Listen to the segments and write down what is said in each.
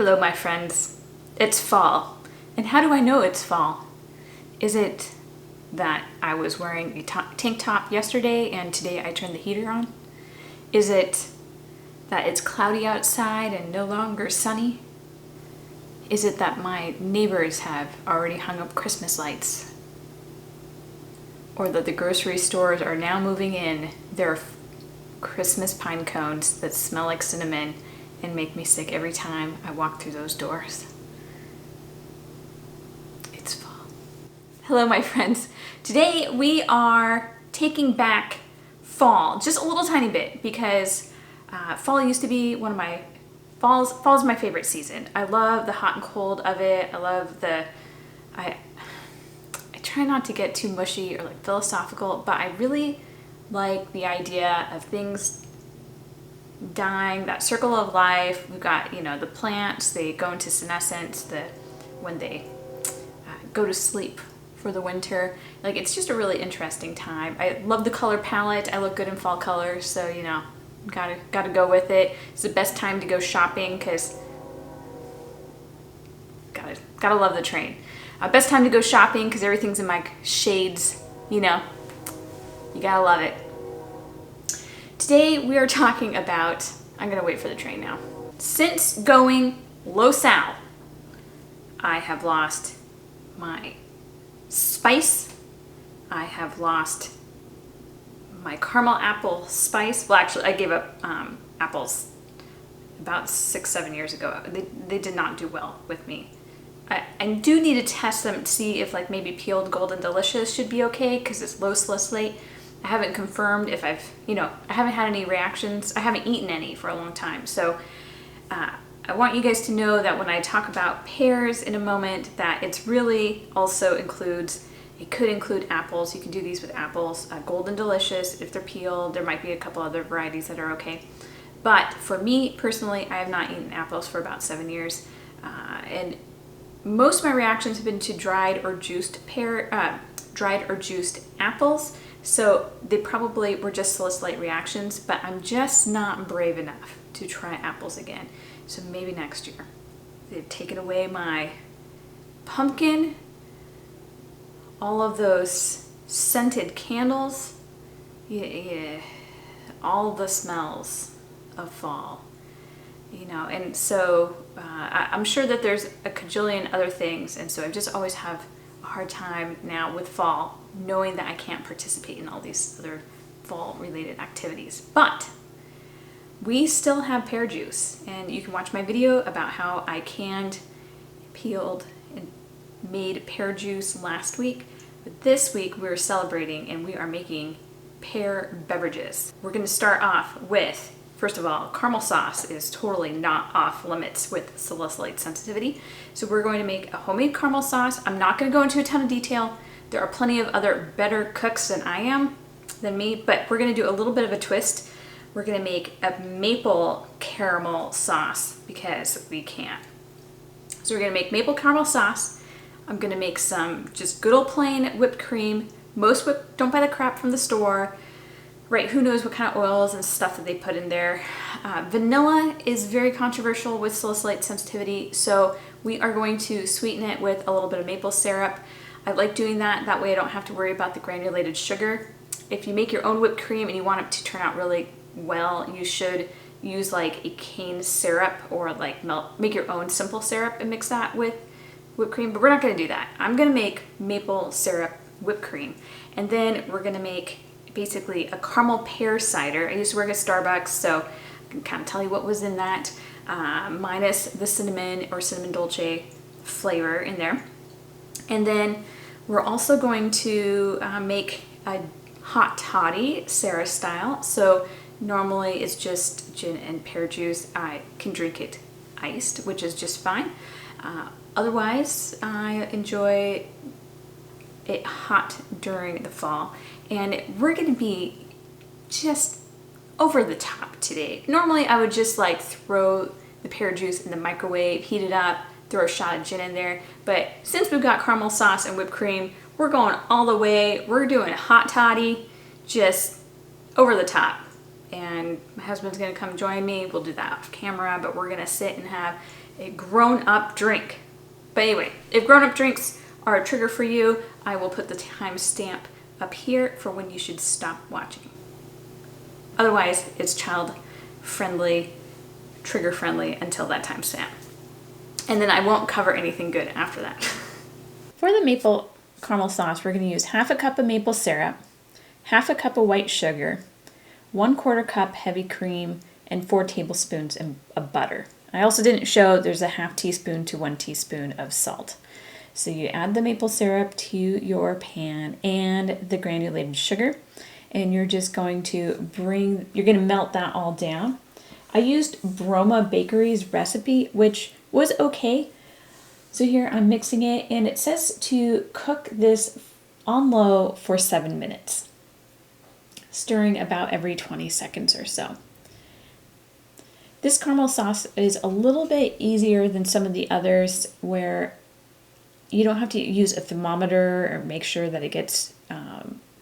Hello, my friends. It's fall. And how do I know it's fall? Is it that I was wearing a tank top yesterday and today I turned the heater on? Is it that it's cloudy outside and no longer sunny? Is it that my neighbors have already hung up Christmas lights? Or that the grocery stores are now moving in their Christmas pine cones that smell like cinnamon and make me sick every time I walk through those doors? It's fall. Hello, my friends. Today we are taking back fall just a little tiny bit because fall used to be one of my fall's my favorite season. I love the hot and cold of it. I love I try not to get too mushy or like philosophical, but I really like the idea of things dying, that circle of life. We've got, the plants, they go into senescence when they go to sleep for the winter. Like, it's just a really interesting time. I love the color palette. I look good in fall colors, so gotta go with it. It's the best time to go shopping because gotta love the train. Best time to go shopping because everything's in my shades. You gotta love it. Today we are talking about, I'm gonna wait for the train now. Since going low-sal, I have lost my spice. I have lost my caramel apple spice. Well, actually, I gave up apples about 6-7 years ago. They did not do well with me. I do need to test them to see if like maybe peeled Golden Delicious should be okay because it's low salicylate. I haven't confirmed if I haven't had any reactions. I haven't eaten any for a long time. So I want you guys to know that when I talk about pears in a moment, that it's really also it could include apples. You can do these with apples. Golden Delicious, if they're peeled. There might be a couple other varieties that are okay. But for me personally, I have not eaten apples for about 7 years. And most of my reactions have been to dried or juiced apples. So they probably were just salicylate reactions, but I'm just not brave enough to try apples again. So maybe next year. They've taken away my pumpkin, all of those scented candles, all the smells of fall, and so I'm sure that there's a cajillion other things, and so I just always have a hard time now with fall knowing that I can't participate in all these other fall related activities. But we still have pear juice, and you can watch my video about how I canned, peeled, and made pear juice last week. But this week we're celebrating and we are making pear beverages. We're going to start off with, first of all, caramel sauce is totally not off limits with salicylate sensitivity. So we're going to make a homemade caramel sauce. I'm not going to go into a ton of detail. There are plenty of other better cooks than me, but we're going to do a little bit of a twist. We're going to make a maple caramel sauce because we can. So we're going to make maple caramel sauce. I'm going to make some just good old plain whipped cream. Most don't buy the crap from the store. Right, who knows what kind of oils and stuff that they put in there. Vanilla is very controversial with salicylate sensitivity, so we are going to sweeten it with a little bit of maple syrup. I like doing that. That way I don't have to worry about the granulated sugar. If you make your own whipped cream and you want it to turn out really well, you should use like a cane syrup or like make your own simple syrup and mix that with whipped cream, but we're not going to do that. I'm going to make maple syrup whipped cream, and then we're going to make basically a caramel pear cider. I used to work at Starbucks, so I can kind of tell you what was in that, minus the cinnamon or cinnamon dolce flavor in there. And then we're also going to make a hot toddy, Sarah style. So normally it's just gin and pear juice. I can drink it iced, which is just fine. Otherwise, I enjoy it hot during the fall. And we're going to be just over the top today. Normally I would just like throw the pear juice in the microwave, heat it up, throw a shot of gin in there. But since we've got caramel sauce and whipped cream, we're going all the way. We're doing a hot toddy, just over the top. and my husband's gonna come join me. We'll do that off camera, but we're gonna sit and have a grown-up drink. But anyway, if grown-up drinks are a trigger for you, I will put the timestamp up here for when you should stop watching. Otherwise, it's child-friendly, trigger-friendly until that timestamp. And then I won't cover anything good after that. For the maple caramel sauce, we're going to use half a cup of maple syrup, half a cup of white sugar, 1/4 cup heavy cream, and 4 tablespoons of butter. I also didn't show there's a half teaspoon to 1 teaspoon of salt. So you add the maple syrup to your pan and the granulated sugar, and you're just going to melt that all down. I used Broma Bakery's recipe, which was okay. So here I'm mixing it, and it says to cook this on low for 7 minutes, stirring about every 20 seconds or so. This caramel sauce is a little bit easier than some of the others where you don't have to use a thermometer or make sure that it gets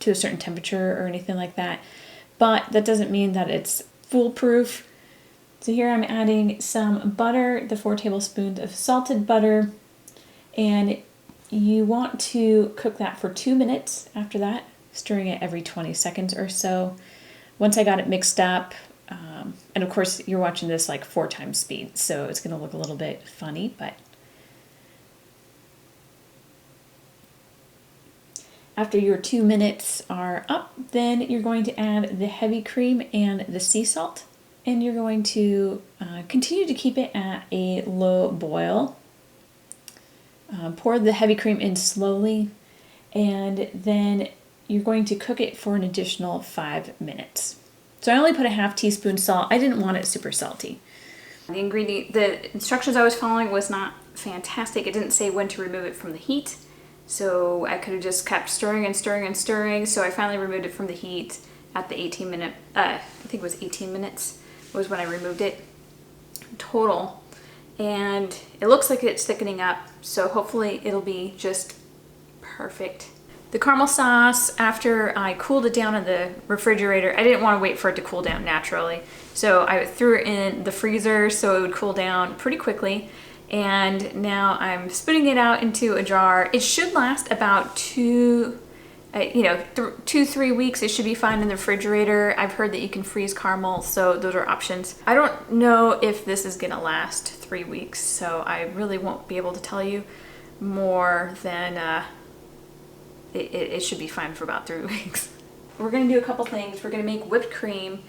to a certain temperature or anything like that. But that doesn't mean that it's foolproof. So here I'm adding some butter, the 4 tablespoons of salted butter, and you want to cook that for 2 minutes after that, stirring it every 20 seconds or so. Once I got it mixed up, and of course you're watching this like 4 times speed, so it's going to look a little bit funny, but after your 2 minutes are up, then you're going to add the heavy cream and the sea salt, and you're going to continue to keep it at a low boil. Pour the heavy cream in slowly, and then you're going to cook it for an additional 5 minutes. So I only put a half teaspoon salt. I didn't want it super salty. The instructions I was following was not fantastic. It didn't say when to remove it from the heat. So I could have just kept stirring and stirring and stirring. So I finally removed it from the heat at the 18-minute, I think it was 18 minutes was when I removed it total. And it looks like it's thickening up. So hopefully it'll be just perfect. The caramel sauce, after I cooled it down in the refrigerator, I didn't want to wait for it to cool down naturally. So I threw it in the freezer so it would cool down pretty quickly. And now I'm spitting it out into a jar. It should last about 2-3 weeks. It should be fine in the refrigerator. I've heard that you can freeze caramel, so those are options. I don't know if this is gonna last 3 weeks, so I really won't be able to tell you more than it should be fine for about 3 weeks. We're gonna do a couple things. We're gonna make whipped cream.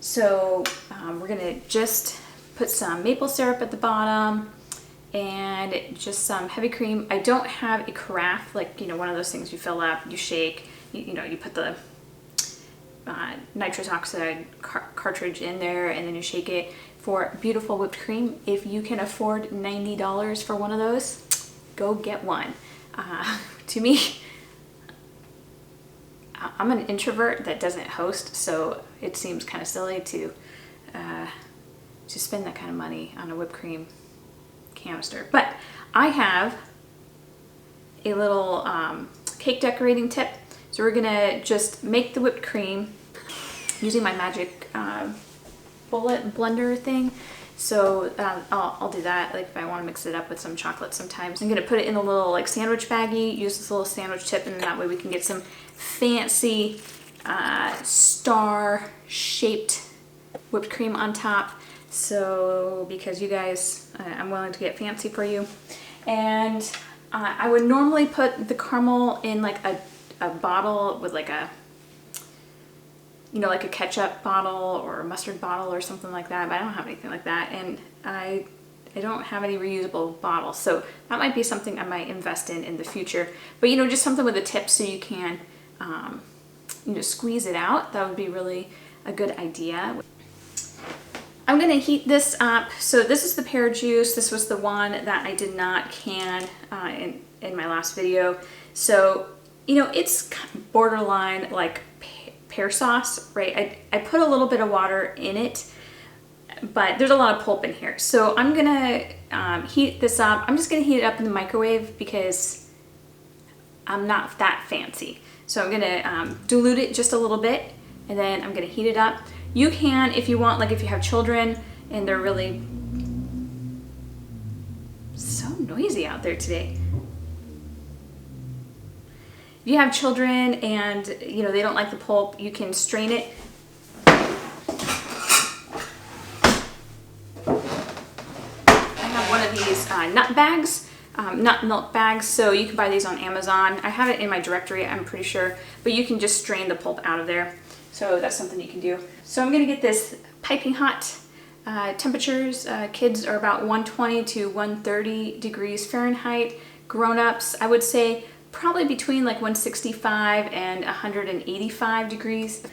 So we're gonna just put some maple syrup at the bottom and just some heavy cream. I don't have a carafe, like, one of those things you fill up, you shake, you put the nitrous oxide cartridge in there and then you shake it for beautiful whipped cream. If you can afford $90 for one of those, go get one. To me, I'm an introvert that doesn't host, so it seems kind of silly to spend that kind of money on a whipped cream canister. But I have a little cake decorating tip. So we're gonna just make the whipped cream using my magic bullet blender thing. So I'll do that, like if I want to mix it up with some chocolate sometimes. I'm gonna put it in a little like sandwich baggie, use this little sandwich tip, and that way we can get some fancy star-shaped whipped cream on top. So because you guys, I'm willing to get fancy for you. And I would normally put the caramel in like a bottle with like a, like a ketchup bottle or a mustard bottle or something like that, but I don't have anything like that, and I don't have any reusable bottles, so that might be something I might invest in the future. But just something with a tip so you can squeeze it out. That would be really a good idea. I'm gonna heat this up. So this is the pear juice. This was the one that I did not can in my last video. So it's borderline like pear sauce, right? I put a little bit of water in it, but there's a lot of pulp in here. So I'm gonna heat this up. I'm just gonna heat it up in the microwave because I'm not that fancy. So I'm gonna dilute it just a little bit, and then I'm gonna heat it up. You can, if you want, like if you have children and they're really so noisy out there today. If you have children and you know they don't like the pulp, you can strain it. I have one of these nut bags, nut milk bags, so you can buy these on Amazon. I have it in my directory, I'm pretty sure, but you can just strain the pulp out of there. So that's something you can do. So I'm gonna get this piping hot. Temperatures, kids are about 120 to 130 degrees Fahrenheit. Grown-ups, I would say probably between like 165 and 185 degrees.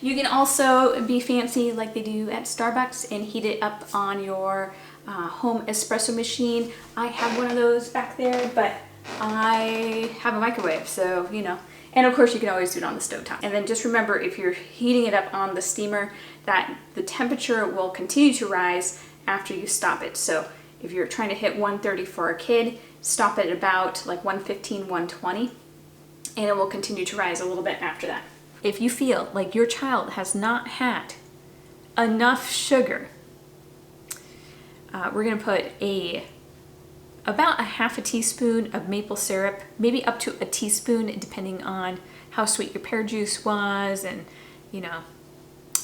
You can also be fancy like they do at Starbucks and heat it up on your home espresso machine. I have one of those back there, but I have a microwave, so you know. And of course you can always do it on the stovetop. And then just remember, if you're heating it up on the steamer, that the temperature will continue to rise after you stop it. So if you're trying to hit 130 for a kid, stop at about like 115, 120, and it will continue to rise a little bit after that. If you feel like your child has not had enough sugar, we're gonna put about a half a teaspoon of maple syrup, maybe up to a teaspoon, depending on how sweet your pear juice was, and you know,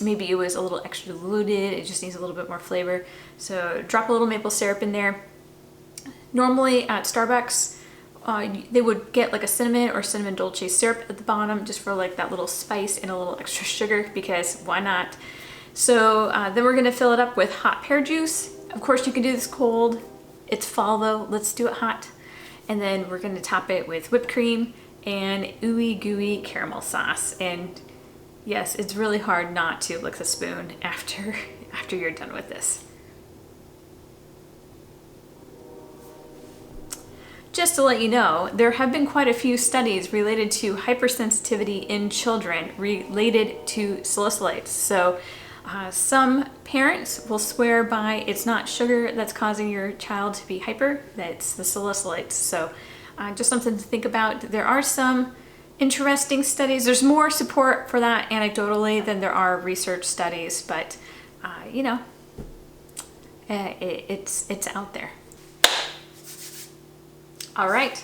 maybe it was a little extra diluted, it just needs a little bit more flavor. So drop a little maple syrup in there. Normally at Starbucks, they would get like a cinnamon or cinnamon dolce syrup at the bottom just for like that little spice and a little extra sugar, because why not? So then we're gonna fill it up with hot pear juice. Of course you can do this cold. It's fall though, let's do it hot. And then we're gonna top it with whipped cream and ooey gooey caramel sauce. And yes, it's really hard not to lick the spoon after you're done with this. Just to let you know, there have been quite a few studies related to hypersensitivity in children related to salicylates. So some parents will swear by it's not sugar that's causing your child to be hyper, that's the salicylates. So just something to think about. There are some interesting studies. There's more support for that anecdotally than there are research studies, but you know, it's out there. All right,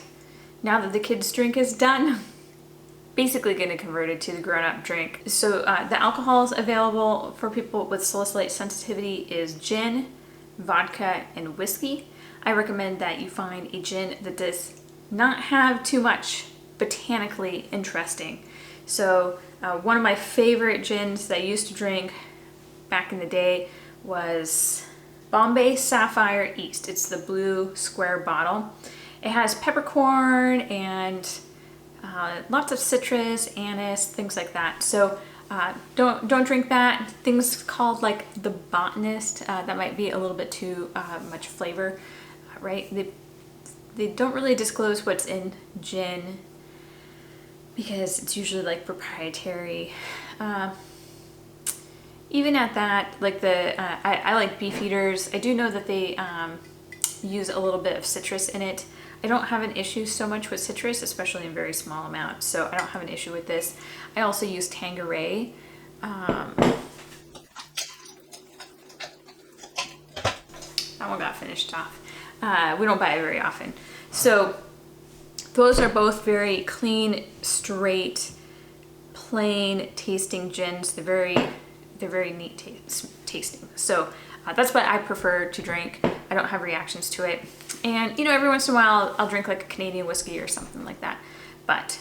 now that the kids' drink is done, basically going to convert it to the grown-up drink. So the alcohols available for people with salicylate sensitivity is gin, vodka, and whiskey. I recommend that you find a gin that does not have too much botanically interesting. So one of my favorite gins that I used to drink back in the day was Bombay Sapphire East. It's the blue square bottle. It has peppercorn and lots of citrus, anise, things like that. So don't drink that. Things called like the Botanist, that might be a little bit too much flavor, right? They don't really disclose what's in gin because it's usually like proprietary. Even at that, like I like Beefeaters. I do know that they use a little bit of citrus in it. I don't have an issue so much with citrus, especially in very small amounts, so I don't have an issue with this. I also use Tanqueray. That one got finished off. We don't buy it very often. So those are both very clean, straight, plain tasting gins. They're very neat tasting. So that's what I prefer to drink. I don't have reactions to it. And you know, every once in a while I'll drink like a Canadian whiskey or something like that. But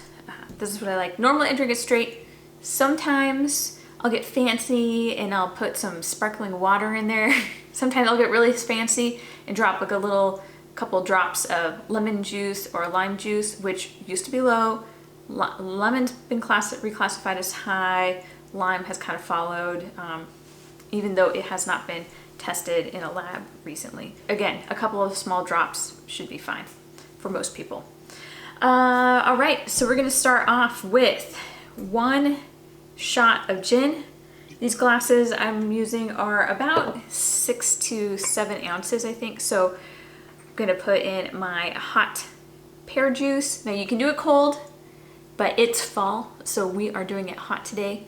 this is what I like. Normally I drink it straight. Sometimes I'll get fancy and I'll put some sparkling water in there. Sometimes I'll get really fancy and drop like a couple drops of lemon juice or lime juice, which used to be low. Lemon's been reclassified as high. Lime has kind of followed, even though it has not been tested in a lab recently. Again, a couple of small drops should be fine for most people. All right, so we're gonna start off with 1 shot of gin. These glasses I'm using are about 6 to 7 ounces, I think. So I'm gonna put in my hot pear juice. Now you can do it cold, but it's fall, so we are doing it hot today.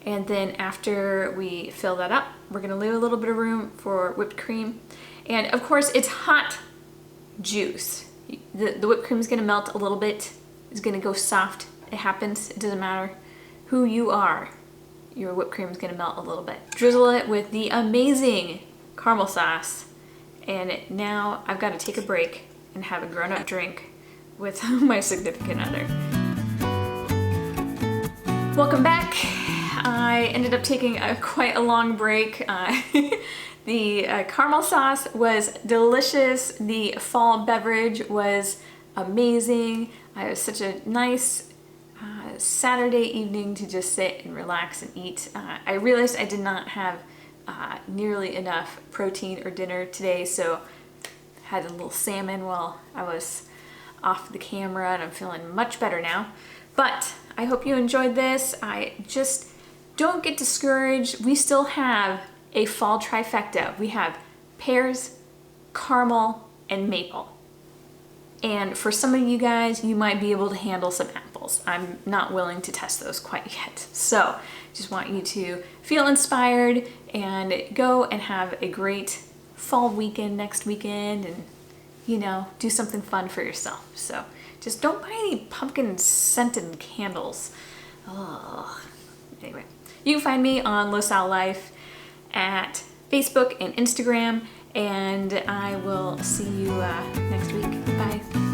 And then after we fill that up, we're gonna leave a little bit of room for whipped cream. And of course, it's hot juice. The whipped cream is gonna melt a little bit. It's gonna go soft. It happens, it doesn't matter who you are. Your whipped cream is gonna melt a little bit. Drizzle it with the amazing caramel sauce. And now I've gotta take a break and have a grown-up drink with my significant other. Welcome back. I ended up taking quite a long break. The caramel sauce was delicious. The fall beverage was amazing. It was such a nice Saturday evening to just sit and relax and eat. I realized I did not have nearly enough protein or dinner today, so had a little salmon while I was off the camera, and I'm feeling much better now. But I hope you enjoyed this. I just don't get discouraged. We still have a fall trifecta. We have pears, caramel, and maple. And for some of you guys, you might be able to handle some apples. I'm not willing to test those quite yet. So just want you to feel inspired and go and have a great fall weekend next weekend, and you know, do something fun for yourself. So just don't buy any pumpkin scented candles. Ugh. Anyway, you can find me on Low-sal-life at Facebook and Instagram, and I will see you next week. Bye.